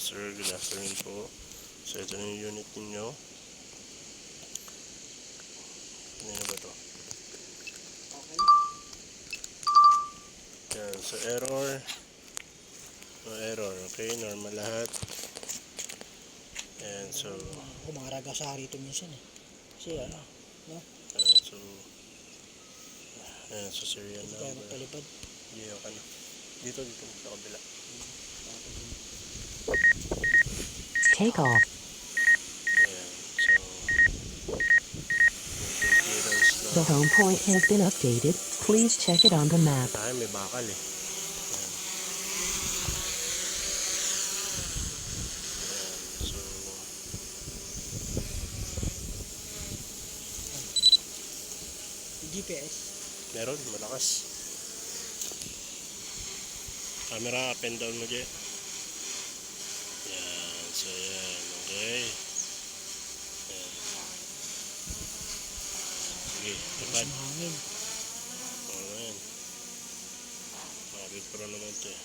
Sir, good afternoon po. So ito na yung unit ninyo. Ano ba to? Yan, so error. No error, okay, normal lahat. And so Kumaraga sa rito minsan eh. Kasi ano, no? Ayan, so serial Hindi tayo number. magpalipad. Hindi, okay na. Dito sa kabila. Take off. Ayan, so yung clearance na. The home point has been updated. Please check it on the map. Tayo may bakal eh. So GPS. meron, malakas. Camera up and down mo dyan. Yan, so yan, okay. Yan. Sige, tapat. Ang hangin. Ayan. Makapit pero naman ito eh.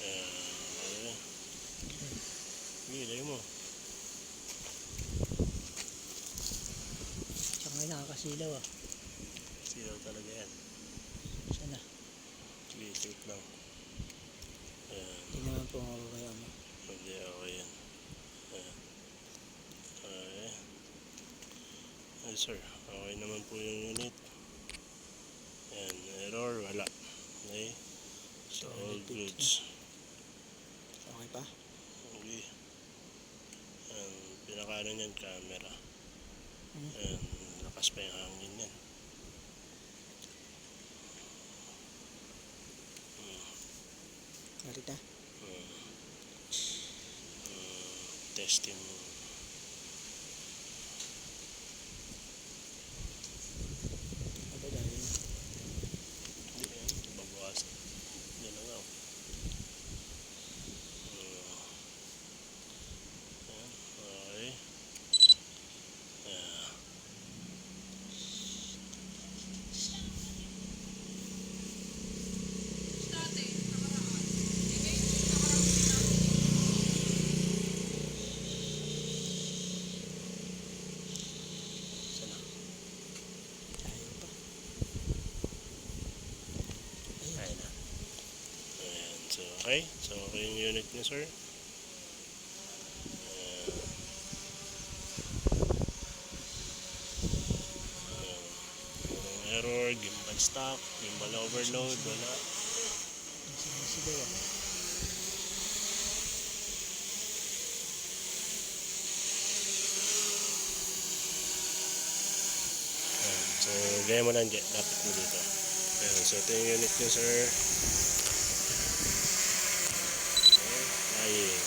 Ayan. Sige, ilay mo. Tsaka ngayon nakakasilaw ah. Silaw talaga yan. Sana. Sige, wait lang. Ayan. Hindi naman po makakaya mo. Hindi, okay yan. Ayan. Okay. Yes sir, okay naman po yung unit. Ayan, error, wala. Okay. So all goods. Okay pa? Okay. Ayan, pinakaano niyan, camera. Hmm. Ayan, lakas pa yung hangin yan. Narita? Testing mo. Aba dahil. Hindi yan, babawasan. Yan na nga. Ayan, okay. Ayan. Tayo pa. Ayan na. Ayan, so okay. So okay yung unit niyo sir. Walang error, gimbal stop, gimbal overload, wala. Ang sinisigaw ah. Ayan, so gaya mo lang dyan, lapit mo dito. Ayan, so ito yung unit niyo sir. Okay, flying.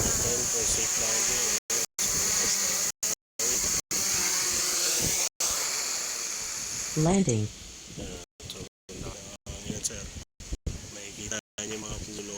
Ayan, for safe landing. Landing. So, nakahangin sir. Makikita niyo yung mga pulo.